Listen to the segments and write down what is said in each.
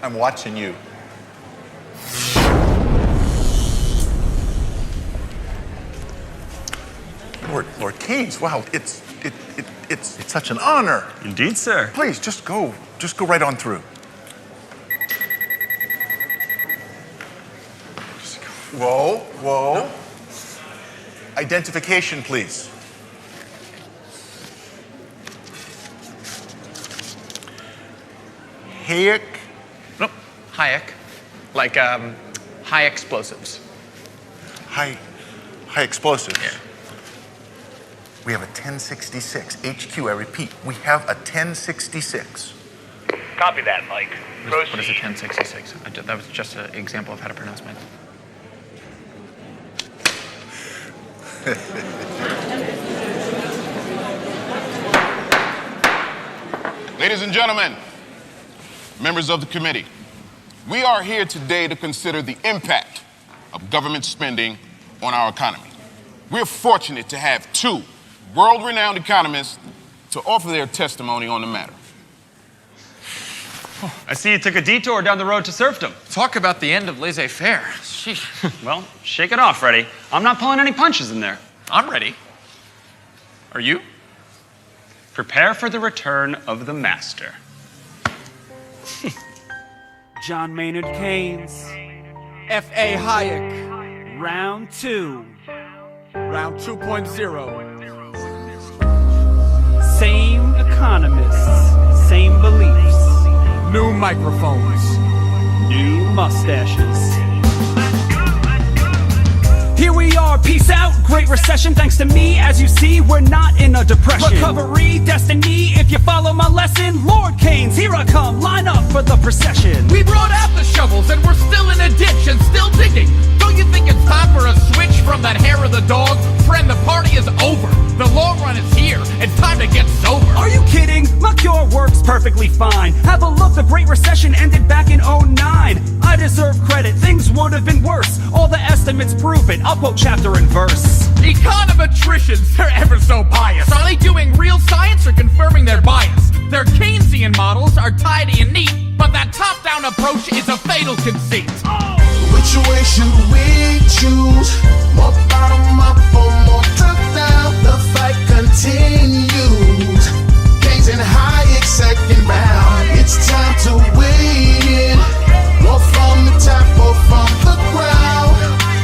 I'm watching you. Lord Keynes, wow, it's such an honor. Indeed, sir. Please, just go right on through. Whoa. No. Identification, please. Hayek? Nope, Hayek. Like, high explosives. High explosives? Yeah. We have a 1066. HQ, I repeat, we have a 1066. Copy that, Mike. What is a 1066? That was just an example of how to pronounce mine. Ladies and gentlemen, members of the committee, we are here today to consider the impact of government spending on our economy. We're fortunate to have two world-renowned economists to offer their testimony on the matter. I see you took a detour down the road to serfdom. Talk about the end of laissez-faire. Sheesh. Well, shake it off, Freddie. I'm not pulling any punches in there. I'm ready. Are you? Prepare for the return of the master. John Maynard Keynes, F.A. Hayek, round 2. Round 2.0. Same economists, same beliefs, New microphones. new mustaches. Here we are, peace out, great recession. Thanks to me, as you see, we're not in a depression. Recovery, destiny, if you follow my lesson. Lord Keynes, here I come, line up for the procession. We brought out the shovels and we're still in a ditch and still digging. Don't you think it's time for a switch from that hair of the dog? Friend, the party is over. The long run is here. It's time to get sober. Are you kidding? My cure works perfectly fine. Have a look, the Great Recession ended back in '09. I deserve credit, things would have been worse. All the estimates prove it, I'll quote chapter and verse. Econometricians, they're ever so biased. Are they doing real science or confirming their bias? Their Keynesian models are tidy and neat, but that top-down approach is a fatal conceit. Which way should we choose? More bottom up or more top down? The fight continues. Keynes and Hayek second round. It's time to weigh in. More from the top or from the ground.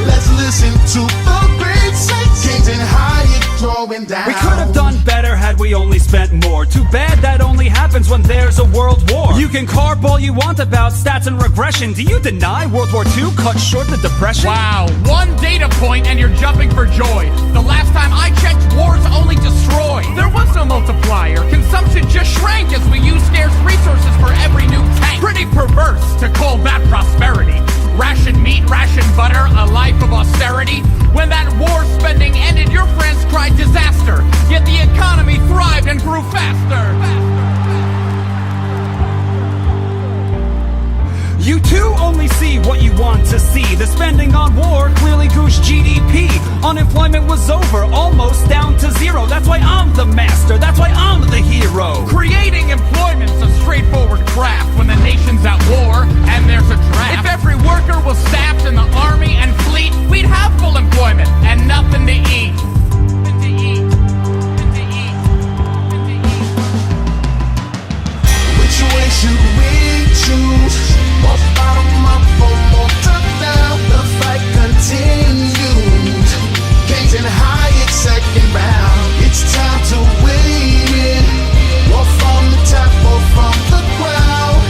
Let's listen to the great sights. Keynes and Hayek throwing down. We could have done better had we only spent more. Too bad that only happens when there's a world war. You can carp all you want about stats and regression. Do you deny World War II cut short the depression? Wow, one data point and you're jumping for joy. The last time I checked, wars only destroy. There was no multiplier. Consumption just shrank as we used scarce resources for every new tank. Pretty perverse to call that prosperity. Ration meat, ration butter, a life of austerity. When that war spending ended, your friends cried disaster. Yet the economy thrived and grew faster. You too only see what you want to see. The spending on war clearly goosed GDP. Unemployment was over, almost down to zero. That's why I'm the master, that's why I'm the hero. Creating employment's a straightforward craft when the nation's at war and there's a draft. If every worker was staffed in the army and fleet, we'd have full employment and nothing to eat. Which way should we choose? More bottom up or more top down? The fight continues. Keynes and Hayek second round. It's time to weigh in. More from the top or from the ground.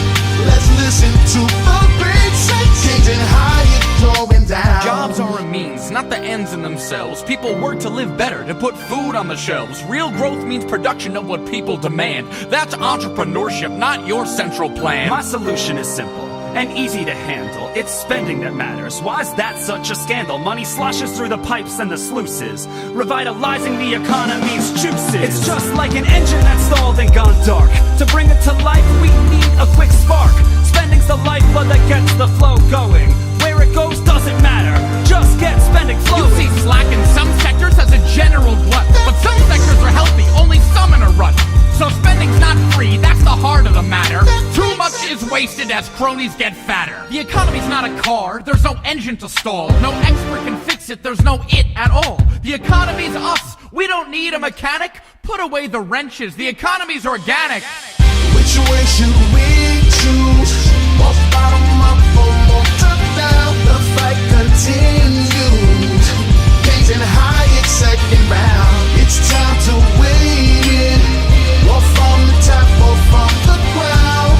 Let's listen to the great sights. Keynes and Hayek throwing down. Jobs are a means, not the ends in themselves. People work to live better, to put food on the shelves. Real growth means production of what people demand. That's entrepreneurship, not your central plan. My solution is simple and easy to handle. It's spending that matters. Why's that such a scandal? Money sloshes through the pipes and the sluices, revitalizing the economy's juices. It's just like an engine that's stalled and gone dark. To bring it to life, we need a quick spark. Spending's the lifeblood that gets the flow going. Where it goes doesn't matter, just get spending flowing. You see slack in some sectors as a general glut, but some sectors are healthy, only some in a rut. So spending's not free, that's the heart of the matter. Too much is wasted twisted as cronies get fatter. The economy's not a car, there's no engine to stall. No expert can fix it, there's no it at all. The economy's us, we don't need a mechanic. Put away the wrenches, the economy's organic. Which way should we choose? More bottom up or more top down? The fight continues. Keynes and Hayek second round. It's time to weigh in. War from the top or from the ground.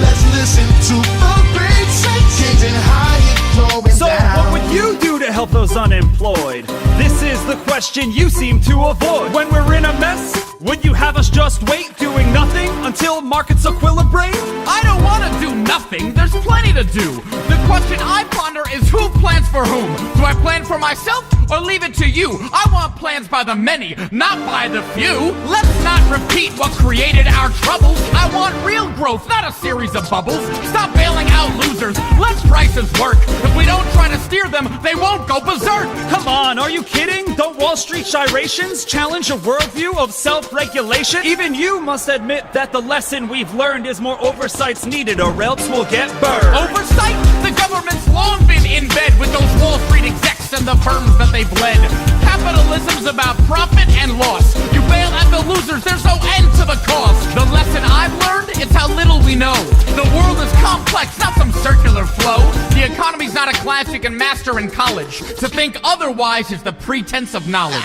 Let's listen to the great say. Keynes and Hayek going So down. what would you do to help those unemployed? This is the question you seem to avoid. When we're in a mess, would you have us just wait, doing nothing until markets equilibrate? I don't want to do nothing, there's plenty to do. The question I ponder is who plans for whom? Do I plan for myself or leave it to you? I want plans by the many, not by the few. Let's not repeat what created our troubles. I want real growth, not a series of bubbles. Stop bailing out losers, let prices work. If we don't try to steer them, they won't go berserk. Come on, are you kidding? Don't Wall Street gyrations challenge a worldview of self-regulation? Even you must admit that the lesson we've learned is more oversight's needed or else we'll get burned. Oversight? The government's long been in bed with those Wall Street execs and the firms that they've led. Capitalism's about profit and loss. You bail at the losers, there's no end to the cost. The lesson I've learned is how little we know. The world is complex, not some circular flow. The economy's not a class you can master in college. To think otherwise is the pretense of knowledge.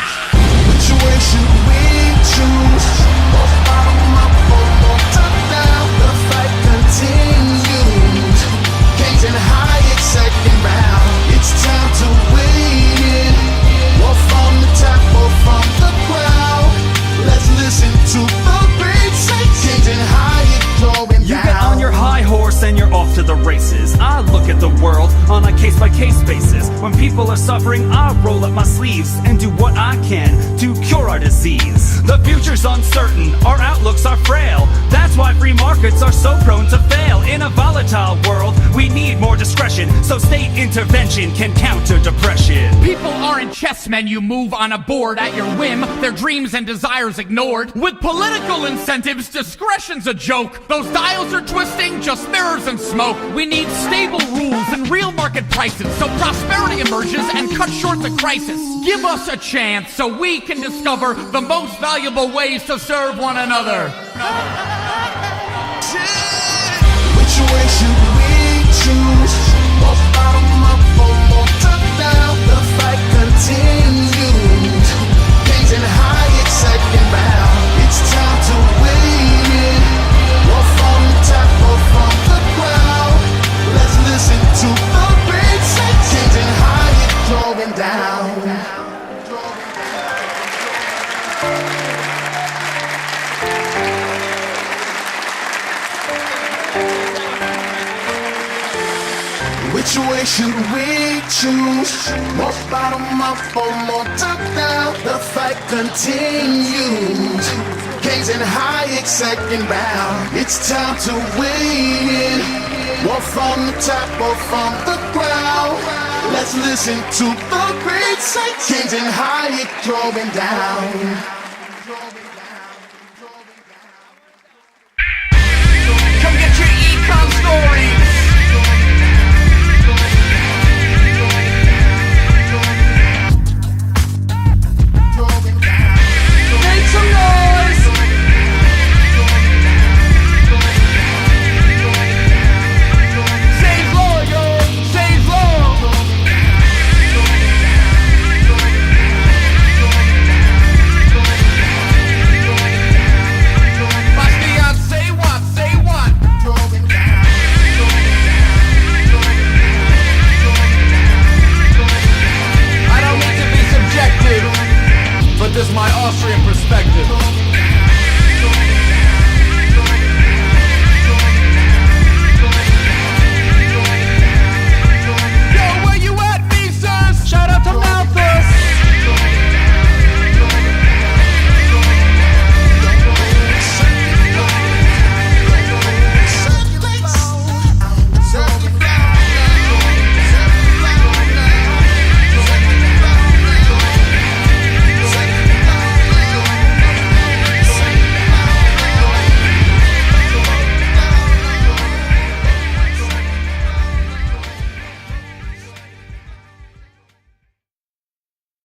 Which way should we choose? More bottom up or more top down? The fight continues. Keynes and Hayek second round. It's time to weigh in. War from the top or from the ground. Let's listen to the great say. Keynes and Hayek going You down. get on your high horse and you're off to the races. I look at the world on a case-by-case basis. When people are suffering, I roll up my sleeves and do what I can to cure our disease. The future's uncertain, our outlooks are frail. That's why free markets are so prone to fail. In a volatile world, we need more discretion, so state intervention can counter depression. People aren't chessmen you move on a board at your whim, their dreams and desires ignored. With political incentives, discretion's a joke. Those dials are twisting, just mirrors and smoke. We need stable rules and real market prices, so prosperity emerges and cuts short the crisis. Give us a chance so we can discover the most valuable ways to serve one another. Which way should we choose? More bottom up or more top down? The fight continues. Keynes and Hayek second round. It's time to weigh in. War from the top or from the ground. Let's listen to the great say. Keynes and Hayek going down. Which way should we choose? More bottom up or more top down? The fight continues. Keynes and Hayek second round. It's time to weigh in. War from the top or from the ground. Let's listen to the great say. Keynes and Hayek going down.